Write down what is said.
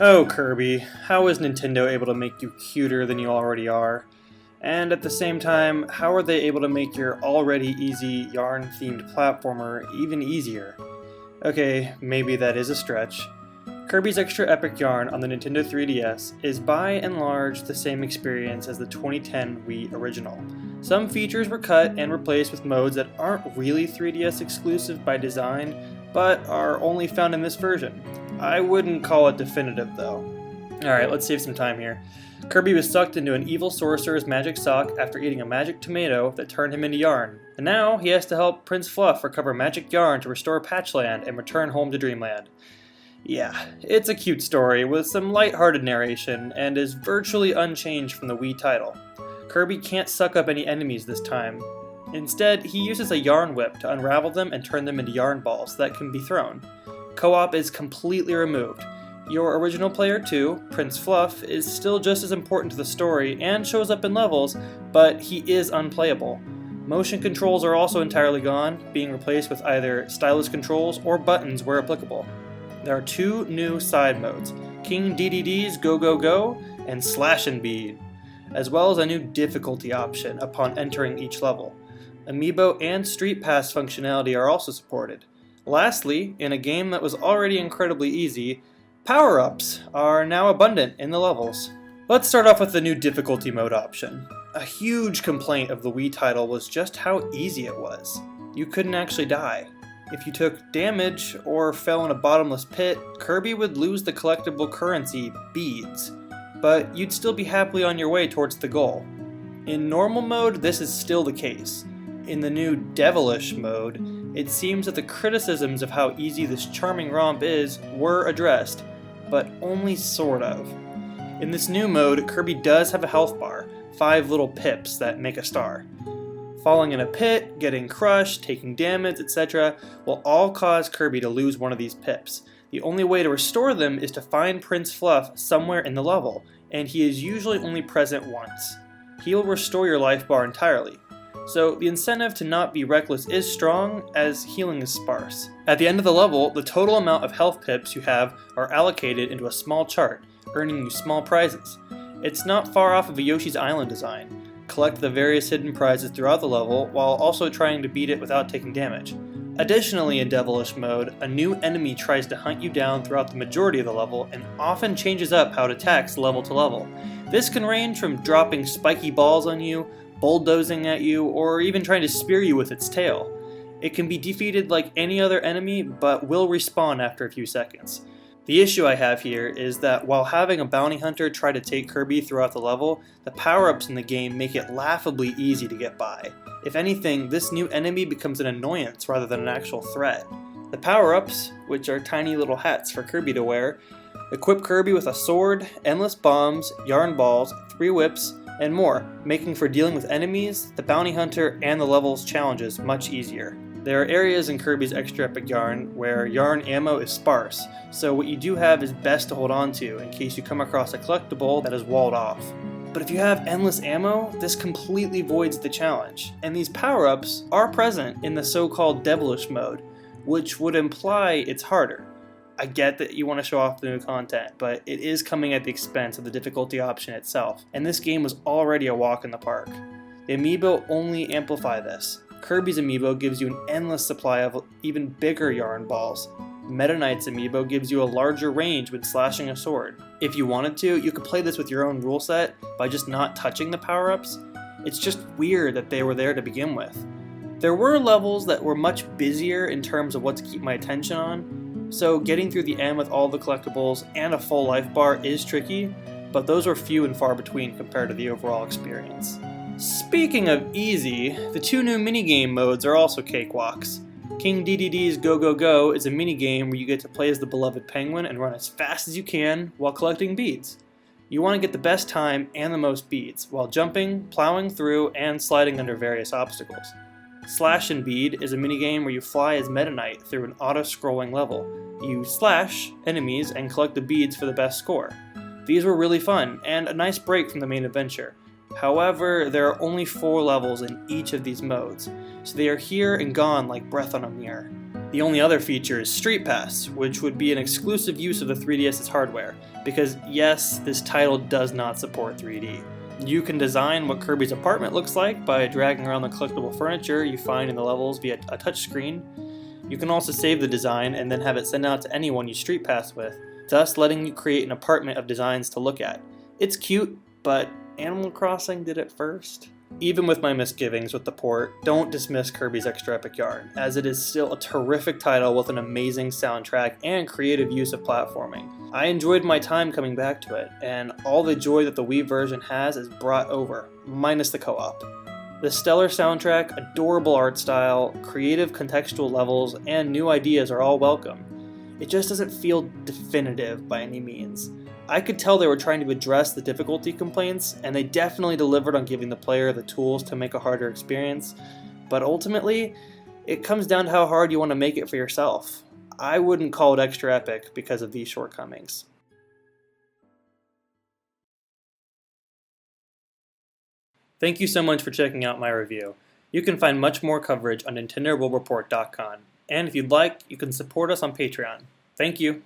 Oh, Kirby, how is Nintendo able to make you cuter than you already are? And at the same time, how are they able to make your already easy yarn-themed platformer even easier? Okay, maybe that is a stretch. Kirby's Extra Epic Yarn on the Nintendo 3DS is by and large the same experience as the 2010 Wii original. Some features were cut and replaced with modes that aren't really 3DS exclusive by design, but are only found in this version. I wouldn't call it definitive though. Alright, let's save some time here. Kirby was sucked into an evil sorcerer's magic sock after eating a magic tomato that turned him into yarn. And now he has to help Prince Fluff recover magic yarn to restore Patchland and return home to Dreamland. Yeah, it's a cute story with some lighthearted narration and is virtually unchanged from the Wii title. Kirby can't suck up any enemies this time. Instead, he uses a yarn whip to unravel them and turn them into yarn balls that can be thrown. Co-op is completely removed. Your original player too, Prince Fluff, is still just as important to the story and shows up in levels, but he is unplayable. Motion controls are also entirely gone, being replaced with either stylus controls or buttons where applicable. There are two new side modes, King Dedede's Go Go Go and Slash and Bead, as well as a new difficulty option upon entering each level. Amiibo and Street Pass functionality are also supported. Lastly, in a game that was already incredibly easy, power-ups are now abundant in the levels. Let's start off with the new difficulty mode option. A huge complaint of the Wii title was just how easy it was. You couldn't actually die. If you took damage or fell in a bottomless pit, Kirby would lose the collectible currency, beads, but you'd still be happily on your way towards the goal. In normal mode, this is still the case. In the new devilish mode, it seems that the criticisms of how easy this charming romp is were addressed, but only sort of. In this new mode, Kirby does have a health bar, 5 little pips that make a star. Falling in a pit, getting crushed, taking damage, etc. will all cause Kirby to lose one of these pips. The only way to restore them is to find Prince Fluff somewhere in the level, and he is usually only present once. He will restore your life bar entirely. So the incentive to not be reckless is strong, as healing is sparse. At the end of the level, the total amount of health pips you have are allocated into a small chart, earning you small prizes. It's not far off of a Yoshi's Island design. Collect the various hidden prizes throughout the level, while also trying to beat it without taking damage. Additionally, in Devilish mode, a new enemy tries to hunt you down throughout the majority of the level and often changes up how it attacks level to level. This can range from dropping spiky balls on you, bulldozing at you, or even trying to spear you with its tail. It can be defeated like any other enemy, but will respawn after a few seconds. The issue I have here is that while having a bounty hunter try to take Kirby throughout the level, the power-ups in the game make it laughably easy to get by. If anything, this new enemy becomes an annoyance rather than an actual threat. The power-ups, which are tiny little hats for Kirby to wear, equip Kirby with a sword, endless bombs, yarn balls, 3 whips, and more, making for dealing with enemies, the bounty hunter, and the level's challenges much easier. There are areas in Kirby's Extra Epic Yarn where yarn ammo is sparse, so what you do have is best to hold on to in case you come across a collectible that is walled off. But if you have endless ammo, this completely voids the challenge, and these power-ups are present in the so-called Devilish mode, which would imply it's harder. I get that you want to show off the new content, but it is coming at the expense of the difficulty option itself, and this game was already a walk in the park. The Amiibo only amplify this. Kirby's Amiibo gives you an endless supply of even bigger yarn balls. Meta Knight's Amiibo gives you a larger range when slashing a sword. If you wanted to, you could play this with your own rule set by just not touching the power-ups. It's just weird that they were there to begin with. There were levels that were much busier in terms of what to keep my attention on, so getting through the end with all the collectibles and a full life bar is tricky, but those were few and far between compared to the overall experience. Speaking of easy, the 2 new minigame modes are also cakewalks. King Dedede's Go Go Go is a minigame where you get to play as the beloved penguin and run as fast as you can while collecting beads. You want to get the best time and the most beads, while jumping, plowing through, and sliding under various obstacles. Slash and Bead is a minigame where you fly as Meta Knight through an auto-scrolling level. You slash enemies and collect the beads for the best score. These were really fun, and a nice break from the main adventure. However, there are only 4 levels in each of these modes, so they are here and gone like breath on a mirror. The only other feature is Street Pass, which would be an exclusive use of the 3DS's hardware, because yes, this title does not support 3D. You can design what Kirby's apartment looks like by dragging around the collectible furniture you find in the levels via a touchscreen. You can also save the design and then have it sent out to anyone you Street Pass with, thus letting you create an apartment of designs to look at. It's cute, but Animal Crossing did it first. Even with my misgivings with the port, don't dismiss Kirby's Extra Epic Yarn, as it is still a terrific title with an amazing soundtrack and creative use of platforming. I enjoyed my time coming back to it, and all the joy that the Wii version has is brought over, minus the co-op. The stellar soundtrack, adorable art style, creative contextual levels, and new ideas are all welcome. It just doesn't feel definitive by any means. I could tell they were trying to address the difficulty complaints, and they definitely delivered on giving the player the tools to make a harder experience, but ultimately, it comes down to how hard you want to make it for yourself. I wouldn't call it extra epic because of these shortcomings. Thank you so much for checking out my review. You can find much more coverage on NintendoWorldReport.com, and if you'd like, you can support us on Patreon. Thank you!